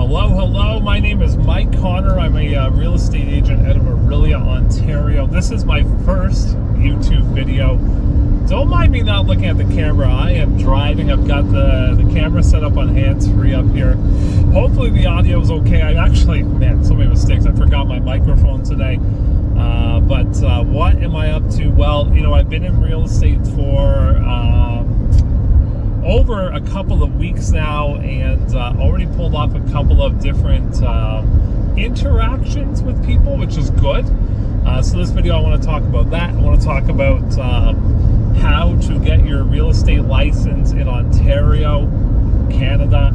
Hello. My name is Mike Connor. I'm a real estate agent out of Orillia, Ontario. This is my first YouTube video. Don't mind me not looking at the camera. I am driving. I've got the camera set up on hands-free up here. Hopefully the audio is okay. I actually, so many mistakes. I forgot my microphone today. But what am I up to? Well, I've been in real estate for over a couple of weeks now, and already pulled off a couple of different interactions with people, which is good. So this video, I want to talk about that. I want to talk about how to get your real estate license in Ontario, Canada,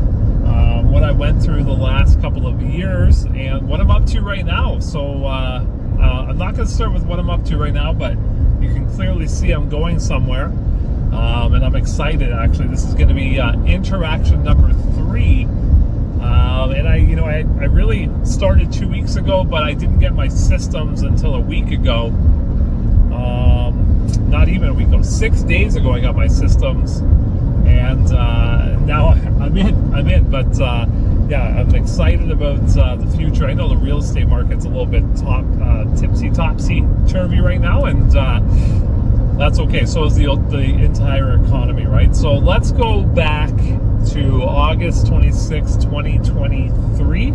what I went through the last couple of years, and what I'm up to right now. So I'm not going to start with what I'm up to right now, but you can clearly see I'm going somewhere. And I'm excited, actually. This is going to be interaction number 3. And I really started 2 weeks ago, but I didn't get my systems until a week ago. Not even a week ago. 6 days ago I got my systems. And now I'm in. But yeah, I'm excited about the future. I know the real estate market's a little bit topsy-turvy right now, and that's okay. So is the entire economy, right? So let's go back to August 26, 2023.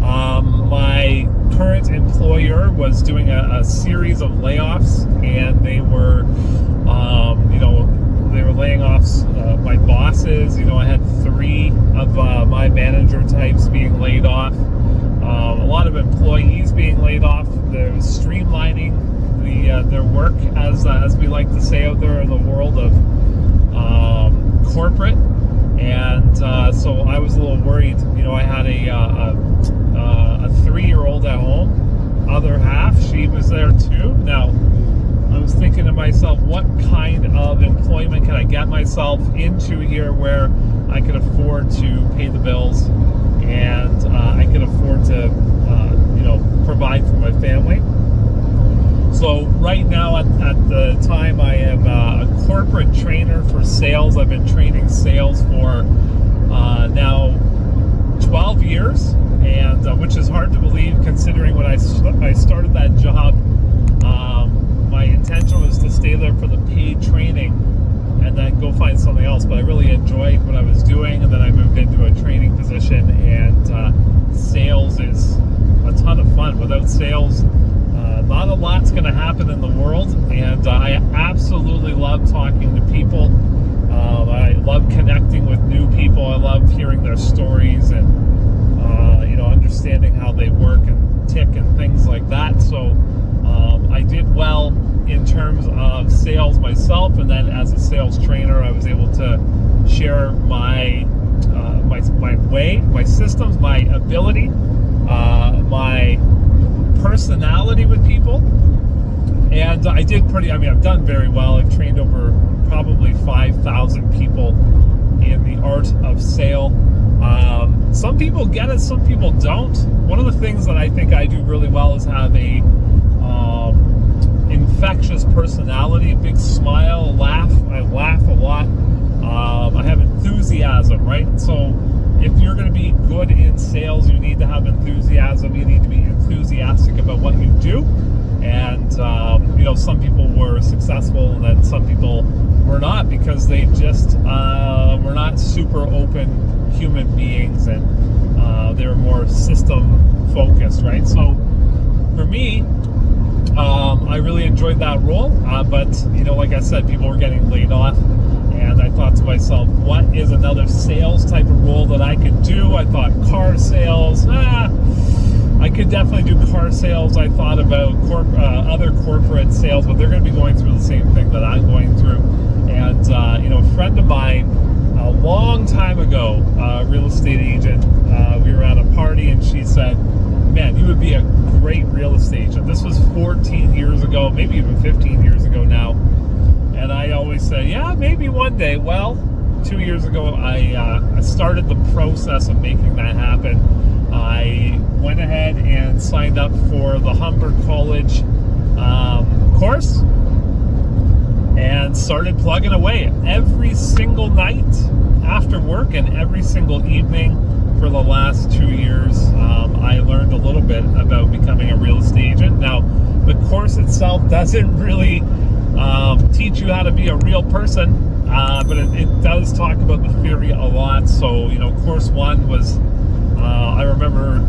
My current employer was doing a series of layoffs, and they were, they were laying off my bosses. I had 3 of my manager types being laid off. A lot of employees being laid off. There was streamlining their work, as we like to say out there in the world of corporate, and so I was a little worried. I had a 3-year-old at home. Other half, she was there too. Now I was thinking to myself, what kind of employment can I get myself into here where I could afford to pay the bills, and I could afford to provide for my family. So right now, at the time, I am a corporate trainer for sales. I've been training sales for now 12 years, and which is hard to believe considering when I started that job, my intention was to stay there for the paid training and then go find something else. But I really enjoyed what I was doing, and then I moved into a training position, and sales is a ton of fun. Without sales, not a lot's going to happen in the world, and I absolutely love talking to people. I love connecting with new people. I love hearing their stories and understanding how they work and tick and things like that. So I did well in terms of sales myself, and then as a sales trainer, I was able to share my way, my systems, my ability, my personality with people, and I did I've done very well. I've trained over probably 5,000 people in the art of sale. Some people get it, some people don't. One of the things that I think I do really well is have a infectious personality, a big smile, laugh. I laugh a lot. I have enthusiasm, right? So if you're going to be good in sales, you need to have enthusiasm. You need to be enthusiastic about what you do. And, some people were successful, and then some people were not, because they just were not super open human beings, and they were more system focused, right? So for me, I really enjoyed that role. But, like I said, people were getting laid off. And I thought to myself, what is another sales type of role that I could do? I thought car sales. I could definitely do car sales. I thought about other corporate sales, but they're going to be going through the same thing that I'm going through. And, a friend of mine, a long time ago, a real estate agent, we were at a party, and she said, man, you would be a great real estate agent. This was 14 years ago, maybe even 15 years ago now. And I always say, yeah, maybe one day. Well, 2 years ago, I started the process of making that happen. I went ahead and signed up for the Humber College course and started plugging away every single night after work and every single evening for the last 2 years, I learned a little bit about becoming a real estate agent. Now, the course itself doesn't really teach you how to be a real person, but it does talk about the theory a lot. So, course one was, I remember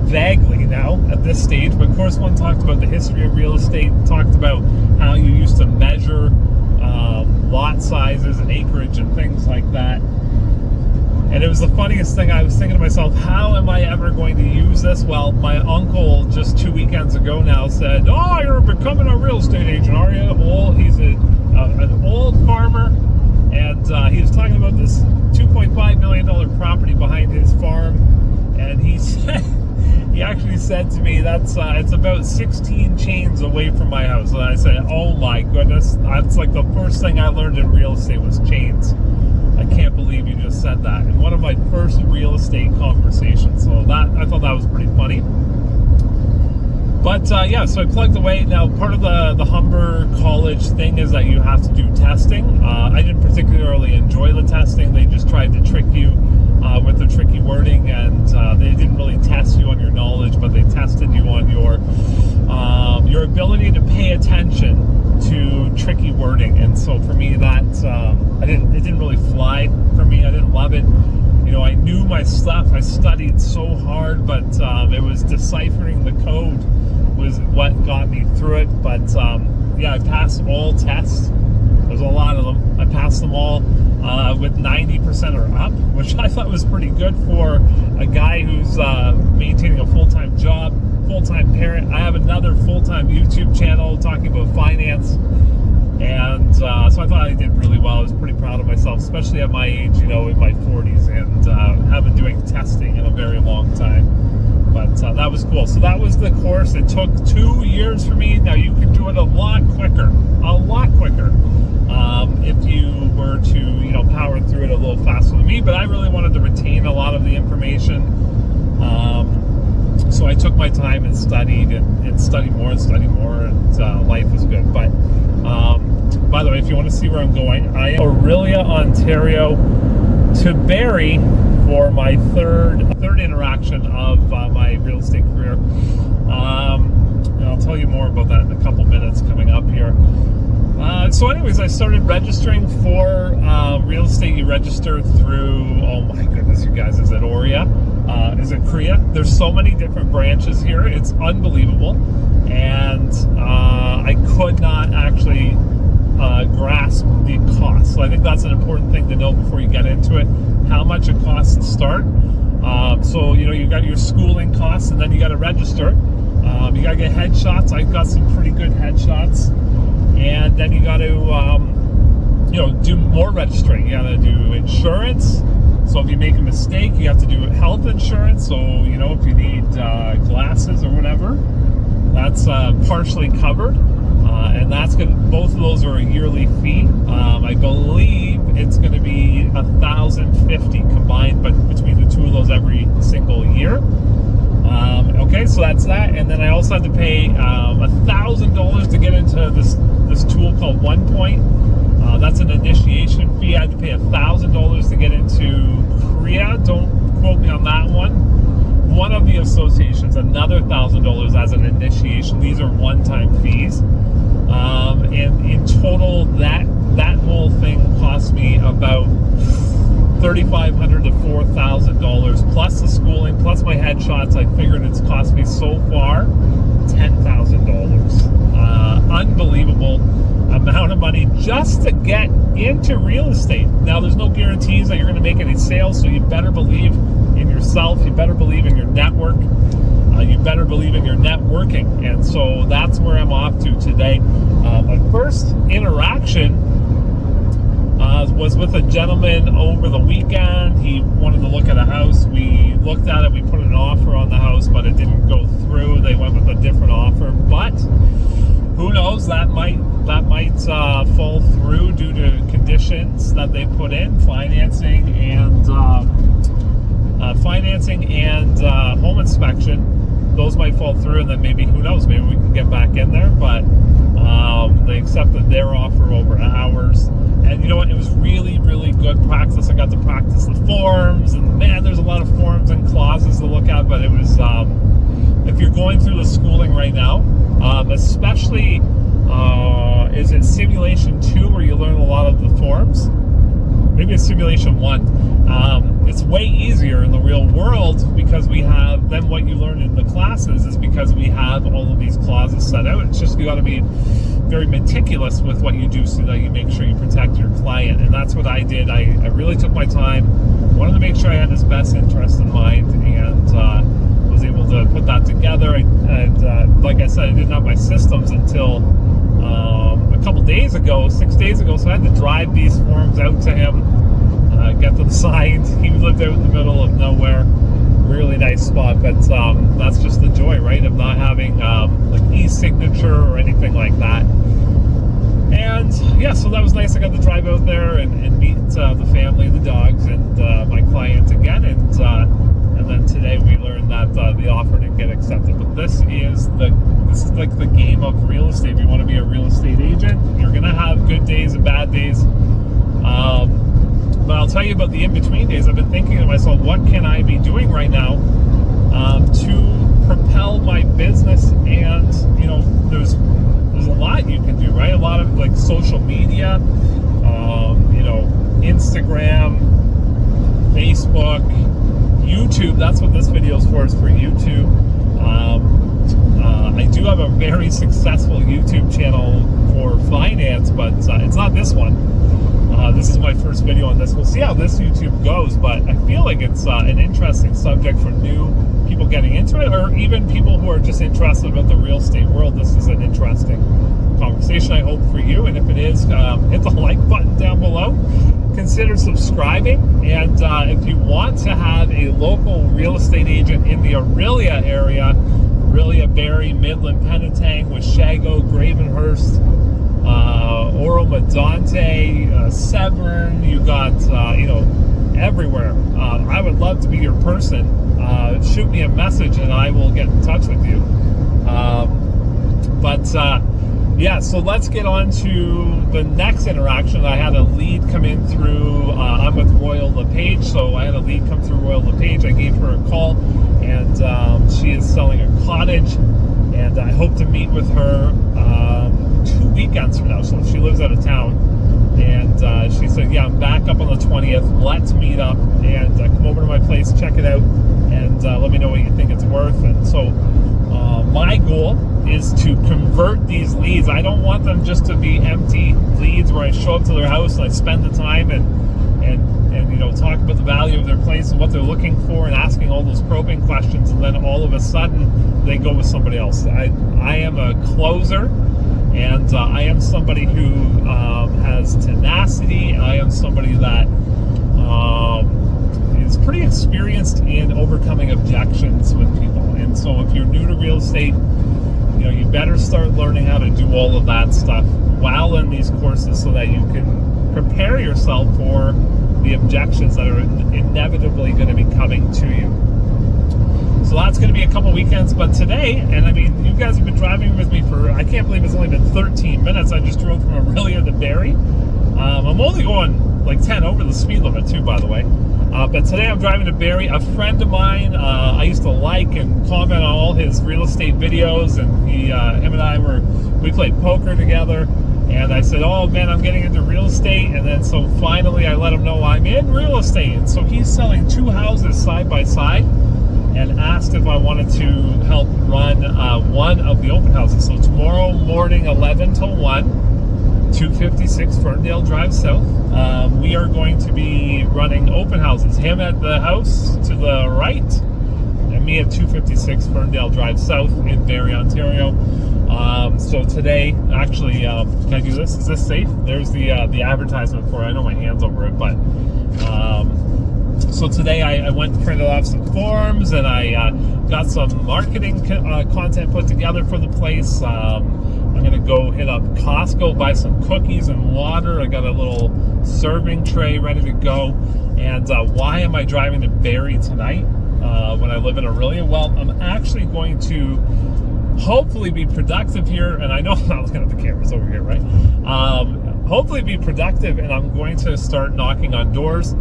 vaguely now at this stage, but course one talked about the history of real estate, talked about how you used to measure lot sizes and acreage and things like that. And it was the funniest thing. I was thinking to myself, how am I ever going to use this? Well, my uncle just 2 weekends ago now said, "Oh, you're becoming a real estate agent, are you?" Well, he's an old farmer, and he was talking about this $2.5 million property behind his farm, and he said, he actually said to me, "That's it's about 16 chains away from my house." And I said, "Oh my goodness, that's like the first thing I learned in real estate was chains. I can't believe you just said that." In one of my first real estate conversations. So I thought that was pretty funny. But yeah, so I plugged away. Now, part of the Humber College thing is that you have to do testing. I didn't particularly enjoy the testing. They just tried to trick you with the tricky wording, and they didn't really test you on your knowledge, but they tested you on your ability to pay attention to tricky wording. And so for me, that it didn't really fly for me. I didn't love it. I knew my stuff. I studied so hard, but it was deciphering the code was what got me through it. But yeah, I passed all tests. There's a lot of them. I passed them all with 90% or up, which I thought was pretty good for a guy who's maintaining a full-time job, full-time parent. I have another full-time YouTube channel talking about finance, and so I thought I did really well. I was pretty proud of myself, especially at my age, in my 40s, and haven't been doing testing in a very long time. But that was cool. So that was the course. It took 2 years for me. Now you can do it a lot quicker. If you were to, power through it a little faster than me. But I really wanted to retain a lot of the information. So I took my time and studied and studied more, and life was good. But by the way, if you want to see where I'm going, I am Orillia, Ontario to Barrie for my third interaction of my real estate career. And I'll tell you more about that in a couple minutes coming up here. So anyways, I started registering for real estate. You register through, oh my goodness, you guys, is it Orillia? Is it Korea? There's so many different branches here. It's unbelievable. And I could not actually grasp the cost. So I think that's an important thing to know before you get into it, how much it costs to start. So, you got your schooling costs, and then you got to register. You got to get headshots. I got some pretty good headshots. And then you got to, do more registering. You got to do insurance. So if you make a mistake, you have to do health insurance. So, if you need glasses or whatever, that's partially covered. And that's both of those are a yearly fee. I believe it's going to be $1,050 combined, but between the two of those every single year. Okay, so that's that. And then I also had to pay $1,000 to get into this tool called OnePoint. That's an initiation fee. I had to pay $1,000 to get into Korea. Don't quote me on that one. One of the associations, another $1,000 as an initiation. These are one-time fees. And in total, that whole thing cost me about $3,500 to $4,000 plus the schooling, plus my headshots. I figured it's cost me so far $10,000. Unbelievable amount of money just to get into real estate. Now, there's no guarantees that you're going to make any sales, so you better believe in yourself. You better believe in your network. You better believe in your networking. And so that's where I'm off to today. My first interaction was with a gentleman over the weekend. He wanted to look at a house. We looked at it. We put an offer on the house, but it didn't go through. They went with a different offer. But who knows? That might fall through due to conditions that they put in, financing and home inspection. Those might fall through, and then maybe, who knows, maybe we can get back in there. But they accepted their offer over ours. And you know what? It was really, really good practice. I got to practice the forms, and man, there's a lot of forms and especially is it simulation 2 where you learn a lot of the forms? Maybe it's simulation 1. It's way easier in the real world because we have, then what you learn in the classes is because we have all of these clauses set out. It's just you got to be very meticulous with what you do so that you make sure you protect your client. And that's what I did. I really took my time, wanted to make sure I had his best interest in mind, and was able to put that together. And like I said, I didn't have my systems until a couple days ago, 6 days ago, so I had to drive these forms out to him, get them signed. He lived out in the middle of nowhere, really nice spot, but that's just the joy, right, of not having like e-signature or anything like that. And yeah, so that was nice. I got to drive out there and meet the family, the dogs, and my client again, and then today we learned that the offer didn't get accepted. But this is like the game of real estate. If you want to be a real estate agent, you're gonna have good days and bad days. But I'll tell you about the in-between days. I've been thinking to myself, what can I be doing right now to propel my business? And you know, there's a lot you can do, right? A lot of like social media, you know, Instagram, Facebook, YouTube. That's what this video is for YouTube. I do have a very successful YouTube channel for finance, but it's not this one. This is my first video on this. We'll see how this YouTube goes, but I feel like it's an interesting subject for new people getting into it, or even people who are just interested about the real estate world. This is an interesting conversation, I hope, for you. And if it is, hit the like button down below. Consider subscribing. And if you want to have a local real estate agent in the Orillia area, Orillia, Barrie, Midland, Penetang, Washago, Gravenhurst, Oro-Medonte, Severn, you got, you know, everywhere. I would love to be your person. Shoot me a message and I will get in touch with you. Yeah, so let's get on to the next interaction. I had a lead come in through, I'm with Royal LePage, so I had a lead come through Royal LePage. I gave her a call, and she is selling a cottage, and I hope to meet with her 2 weekends from now. So she lives out of town, and she said, yeah, I'm back up on the 20th. Let's meet up and come over to my place, check it out, and let me know what you think it's worth. And so my goal is to convert these leads. I don't want them just to be empty leads where I show up to their house and I spend the time and you know, talk about the value of their place and what they're looking for and asking all those probing questions, and then all of a sudden they go with somebody else. I am a closer, and I am somebody who has tenacity. I am somebody that is pretty experienced in overcoming objections with people. And so if you're new to real estate, you know, you better start learning how to do all of that stuff while in these courses so that you can prepare yourself for the objections that are inevitably going to be coming to you. So that's going to be a couple weekends, but today, and I mean, you guys have been driving with me for, I can't believe it's only been 13 minutes. I just drove from Orillia to Barrie. I'm only going like 10 over the speed limit too, by the way. But today I'm driving to Barrie. A friend of mine, I used to like and comment on all his real estate videos, and him and I we played poker together. And I said, oh man, I'm getting into real estate. And then so finally I let him know I'm in real estate. And so he's selling 2 houses side by side, and asked if I wanted to help run one of the open houses. So tomorrow morning, 11 till 1, 256 Ferndale Drive South. We are going to be running open houses. Him at the house to the right, and me at 256 Ferndale Drive South in Barrie, Ontario. So today, actually, can I do this? Is this safe? There's the advertisement for it. I know my hand's over it, but so today I went and printed off some forms, and I got some marketing content put together for the place. I'm going to go hit up Costco, buy some cookies and water. I got a little serving tray ready to go. And why am I driving to Barrie tonight when I live in Orillia? Well, I'm actually going to hopefully be productive here. And I know I'm not looking at the cameras over here, right? Hopefully be productive, and I'm going to start knocking on doors.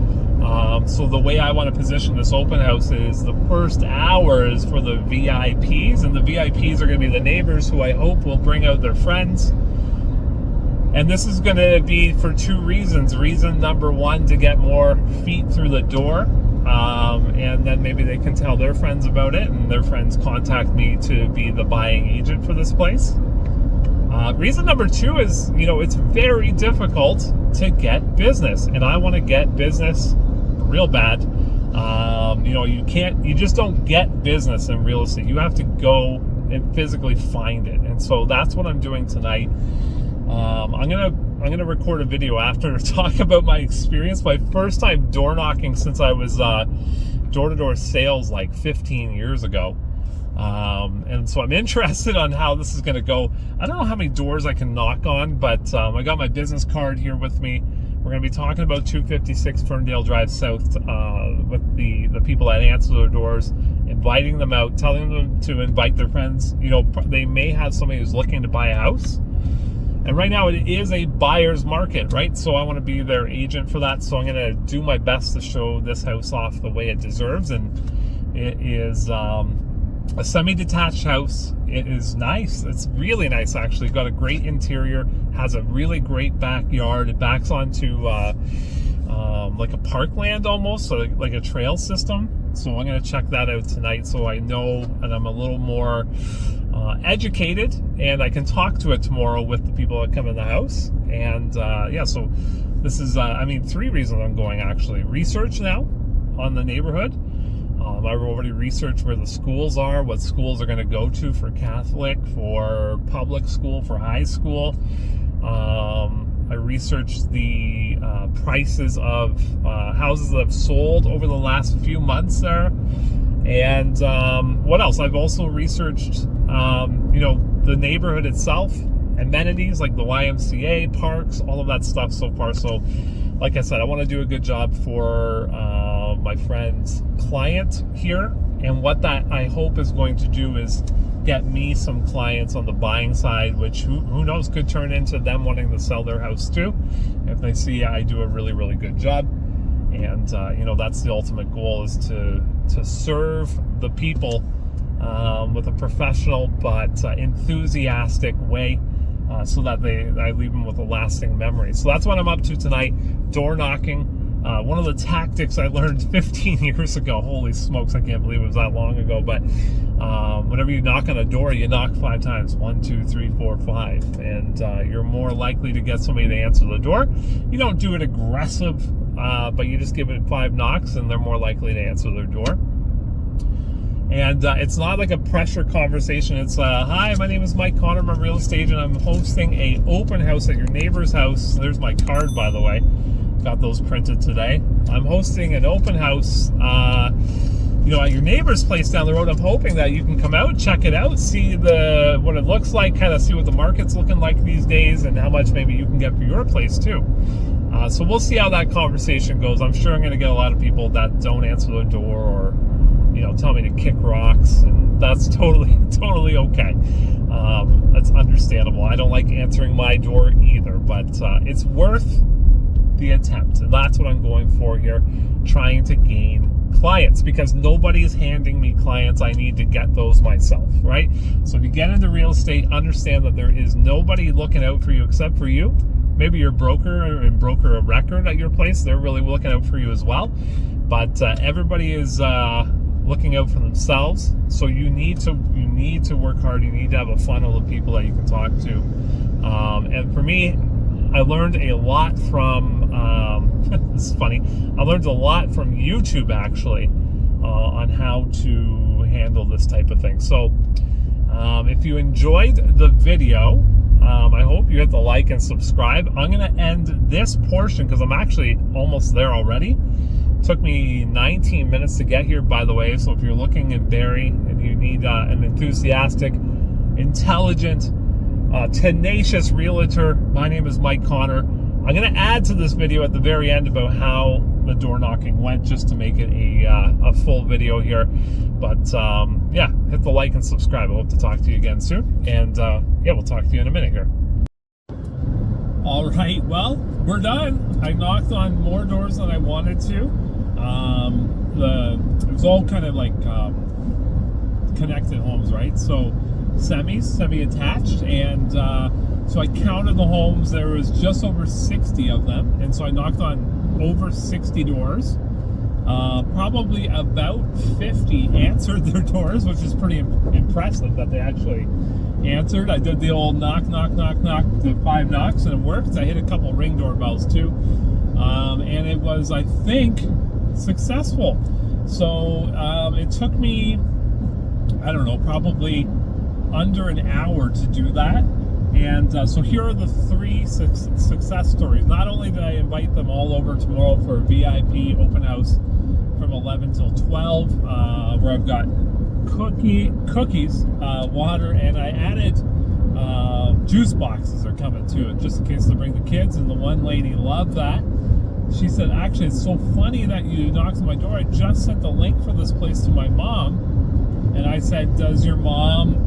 So the way I want to position this open house is the first hour is for the VIPs, and the VIPs are going to be the neighbors who I hope will bring out their friends. And this is going to be for two reasons. Reason number one, to get more feet through the door, and then maybe they can tell their friends about it, and their friends contact me to be the buying agent for this place. Reason number two is, it's very difficult to get business, and I want to get business real bad. You just don't get business in real estate. You have to go and physically find it. And so that's what I'm doing tonight. I'm gonna record a video after to talk about my experience. My first time door knocking since I was door-to-door sales like 15 years ago. And so I'm interested on how this is going to go. I don't know how many doors I can knock on, but I got my business card here with me. We're going to be talking about 256 Ferndale Drive South with the people that answer their doors, inviting them out, telling them to invite their friends. They may have somebody who's looking to buy a house. And right now it is a buyer's market, right? So I want to be their agent for that. So I'm going to do my best to show this house off the way it deserves. And it is a semi-detached house. It is nice. It's really nice, actually. Got a great interior. Has a really great backyard. It backs onto like a parkland almost, so like a trail system. So I'm going to check that out tonight, so I know and I'm a little more educated, and I can talk to it tomorrow with the people that come in the house. And so this is three reasons I'm going, actually. Research now on the neighborhood. I've already researched where the schools are, what schools are going to go to for Catholic, for public school, for high school. I researched the prices of houses that have sold over the last few months there. And what else? I've also researched, the neighborhood itself, amenities like the YMCA, parks, all of that stuff so far. So, like I said, I want to do a good job for my friend's client here. And what that I hope is going to do is get me some clients on the buying side, which who knows, could turn into them wanting to sell their house too, if they see I do a really, really good job. And that's the ultimate goal, is to serve the people with a professional but enthusiastic way, so that I leave them with a lasting memory. So that's what I'm up to tonight, door knocking. One of the tactics I learned 15 years ago, holy smokes, I can't believe it was that long ago, but whenever you knock on a door, you knock 5 times, 1, 2, 3, 4, 5, and you're more likely to get somebody to answer the door. You don't do it aggressive, but you just give it 5 knocks, and they're more likely to answer their door. And it's not like a pressure conversation. It's, hi, my name is Mike Connor. I'm a real estate agent. I'm hosting a open house at your neighbor's house. There's my card, by the way. Got those printed today. I'm hosting an open house, at your neighbor's place down the road. I'm hoping that you can come out, check it out, see what it looks like, kind of see what the market's looking like these days, and how much maybe you can get for your place too. So we'll see how that conversation goes. I'm sure I'm going to get a lot of people that don't answer the door, or tell me to kick rocks, and that's totally okay. That's understandable. I don't like answering my door either, but it's worth the attempt, and that's what I'm going for here, trying to gain clients, because nobody is handing me clients. I need to get those myself, right? So if you get into real estate, understand that there is nobody looking out for you except for you. Maybe your broker and broker of record at your place, they're really looking out for you as well, but everybody is looking out for themselves. So you need to work hard. You need to have a funnel of people that you can talk to. And for me, I learned a lot from, this is funny, I learned a lot from YouTube, actually, on how to handle this type of thing. So if you enjoyed the video, I hope you hit the like and subscribe. I'm going to end this portion because I'm actually almost there already. It took me 19 minutes to get here, by the way. So if you're looking in Barrie and you need an enthusiastic, intelligent, tenacious realtor, my name is Mike Connor. I'm going to add to this video at the very end about how the door knocking went, just to make it a full video here. But hit the like and subscribe. I hope to talk to you again soon, and we'll talk to you in a minute here. All right, well, we're done. I knocked on more doors than I wanted to. it was all kind of like connected homes, right? So semi-attached, and so I counted the homes. There was just over 60 of them, and so I knocked on over 60 doors. Probably about 50 answered their doors, which is pretty impressive that they actually answered. I did the old knock, the 5 knocks, and it worked. I hit a couple ring doorbells too, and it was, I think, successful. So it took me, I don't know, probably under an hour to do that. And so here are the 3 success stories. Not only did I invite them all over tomorrow for a VIP open house from 11 till 12, where I've got cookies, water, and I added juice boxes are coming too, just in case to bring the kids. And the one lady loved that. She said, actually, it's so funny that you knocked on my door. I just sent the link for this place to my mom. And I said, is your mom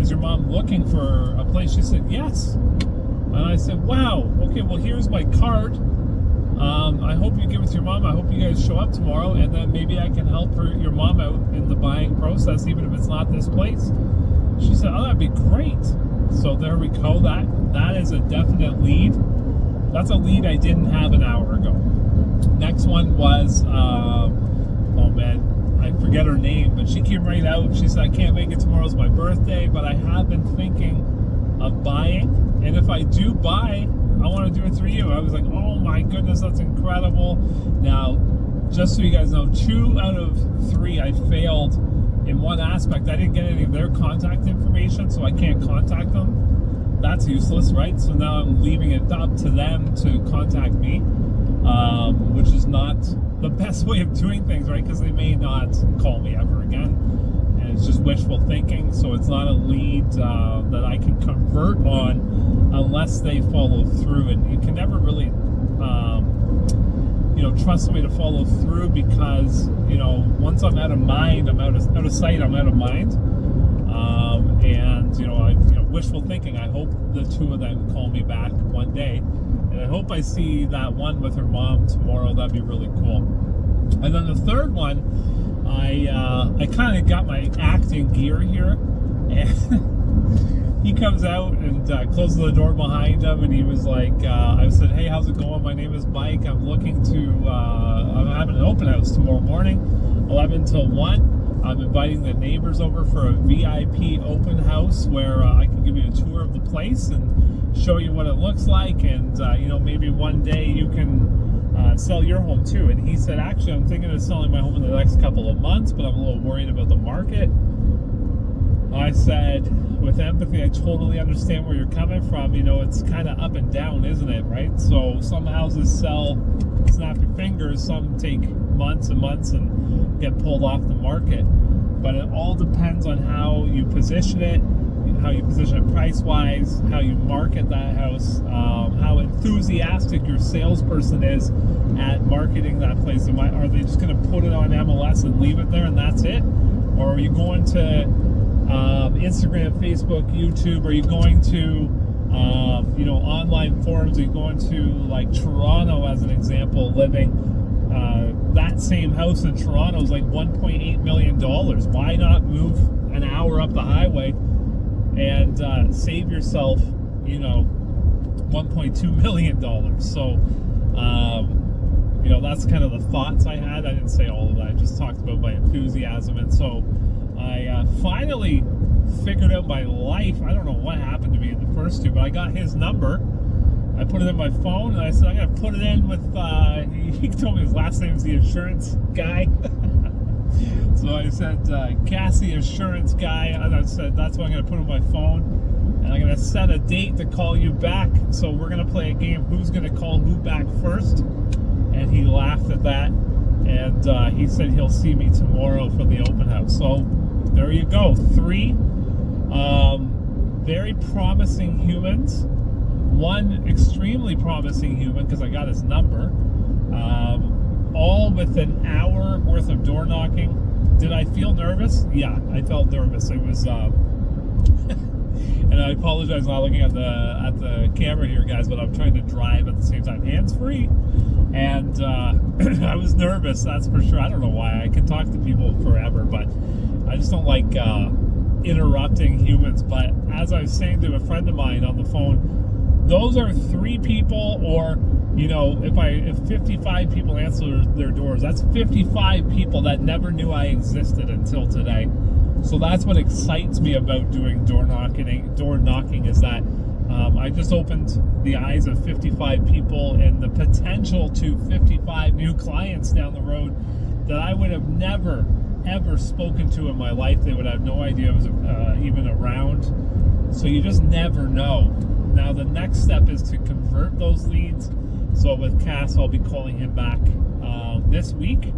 looking for a place? She said, yes. And I said, wow, okay, well, here's my card. I hope you give it to your mom. I hope you guys show up tomorrow, and then maybe I can help your mom out in the buying process, even if it's not this place. She said, oh, that'd be great. So there we go. That is a definite lead. That's a lead I didn't have an hour ago. Next one was, oh man, I forget her name, but she came right out. She said, I can't make it, tomorrow's my birthday, but I have been thinking of buying, and if I do buy, I want to do it through you. I was like, oh my goodness, that's incredible. Now, just so you guys know, 2 out of 3 I failed in one aspect. I didn't get any of their contact information, so I can't contact them. That's useless, right? So now I'm leaving it up to them to contact me, which is not the best way of doing things, right? Because they may not call me ever again, and it's just wishful thinking. So it's not a lead that I can convert on unless they follow through. And you can never really, trust somebody to follow through, because once I'm out of mind, I'm out of sight, I'm out of mind. And wishful thinking. I hope the 2 of them call me back one day. And I hope I see that one with her mom tomorrow. That'd be really cool. And then the third one, I kind of got my acting gear here, and he comes out and closes the door behind him, and he was like, I said, hey, how's it going? My name is Mike. I'm looking to, I'm having an open house tomorrow morning, 11 till 1. I'm inviting the neighbors over for a VIP open house where I can give you a tour of the place and show you what it looks like, and maybe one day you can sell your home too. And he said, actually, I'm thinking of selling my home in the next couple of months, but I'm a little worried about the market. I said, with empathy, I totally understand where you're coming from. It's kind of up and down, isn't it, right? So some houses sell, snap your fingers, some take months and months and get pulled off the market. But it all depends on how you position it, how you position it price-wise, how you market that house, how enthusiastic your salesperson is at marketing that place. Are they just going to put it on MLS and leave it there and that's it? Or are you going to Instagram, Facebook, YouTube? Are you going to online forums? Are you going to, like, Toronto as an example, living that same house in Toronto is like $1.8 million. Why not move an hour up the highway and save yourself, $1.2 million? So, that's kind of the thoughts I had. I didn't say all of that. I just talked about my enthusiasm. And so I finally figured out my life. I don't know what happened to me in the first 2, but I got his number. I put it in my phone, and I said, I'm going to put it in with, he told me his last name is the insurance guy. So I said, Cassie Insurance Guy, and I said, that's what I'm going to put in my phone, and I'm going to set a date to call you back. So we're going to play a game, who's going to call who back first? And he laughed at that, and he said he'll see me tomorrow for the open house. So there you go, 3 very promising humans. One extremely promising human, because I got his number, all with an hour worth of door knocking. Did I feel nervous? Yeah, I felt nervous. It was, and I apologize not looking at the camera here, guys, but I'm trying to drive at the same time, hands free, And I was nervous, that's for sure. I don't know why. I can talk to people forever, but I just don't like interrupting humans. But as I was saying to a friend of mine on the phone, those are 3 people, or if 55 people answer their doors, that's 55 people that never knew I existed until today. So that's what excites me about doing door knocking is that I just opened the eyes of 55 people and the potential to 55 new clients down the road that I would have never, ever spoken to in my life. They would have no idea I was even around. So you just never know. Now the next step is to convert those leads. So with Cass, I'll be calling him back this week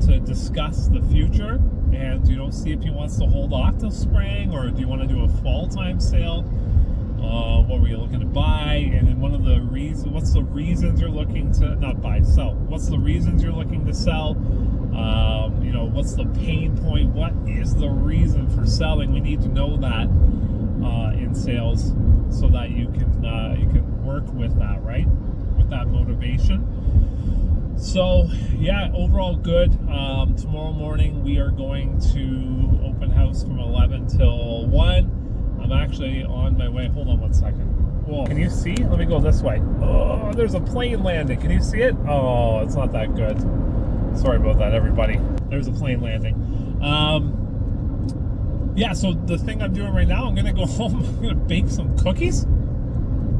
to discuss the future and see if he wants to hold off till spring, or do you want to do a fall time sale? What were you looking to buy? And then what's the reasons you're looking to not buy, sell? What's the reasons you're looking to sell? What's the pain point? What is the reason for selling? We need to know that in sales so that you can work with that, right? With that motivation. So yeah, overall good. Tomorrow morning we are going to open house from 11 till 1. I'm actually on my way. Hold on one second. Whoa, can you see? Let me go this way. Oh, there's a plane landing. Can you see it? Oh, it's not that good. Sorry about that, everybody. There's a plane landing. Yeah, so the thing I'm doing right now, I'm going to go home. I'm going to bake some cookies.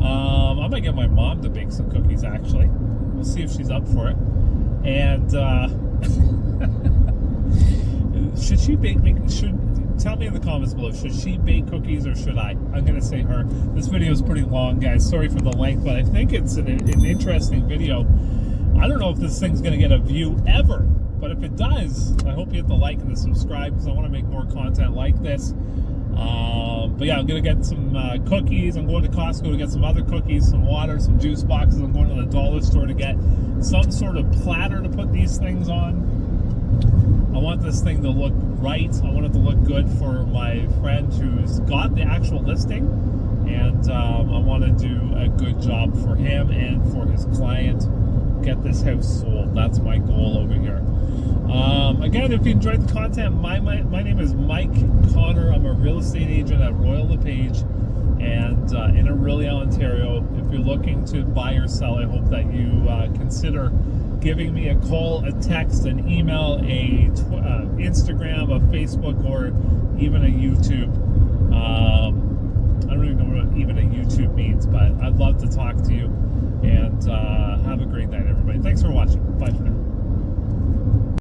I might get my mom to bake some cookies, actually. We'll see if she's up for it. And should she bake me? Tell me in the comments below, should she bake cookies or should I? I'm going to say her. This video is pretty long, guys. Sorry for the length, but I think it's an interesting video. I don't know if this thing's going to get a view ever, but if it does, I hope you hit the like and the subscribe because I want to make more content like this. But yeah, I'm going to get some cookies. I'm going to Costco to get some other cookies, some water, some juice boxes. I'm going to the dollar store to get some sort of platter to put these things on. I want this thing to look right. I want it to look good for my friend who's got the actual listing. And I want to do a good job for him and for his client. Get this house sold. That's my goal over here. Again, if you enjoyed the content, my name is Mike Connor. I'm a real estate agent at Royal LePage and in Orillia, Ontario. If you're looking to buy or sell, I hope that you consider giving me a call, a text, an email, a Instagram, a Facebook, or even a YouTube. I don't even know what even a YouTube means, but I'd love to talk to you. And have a great night, everybody. Thanks for watching. Bye for now.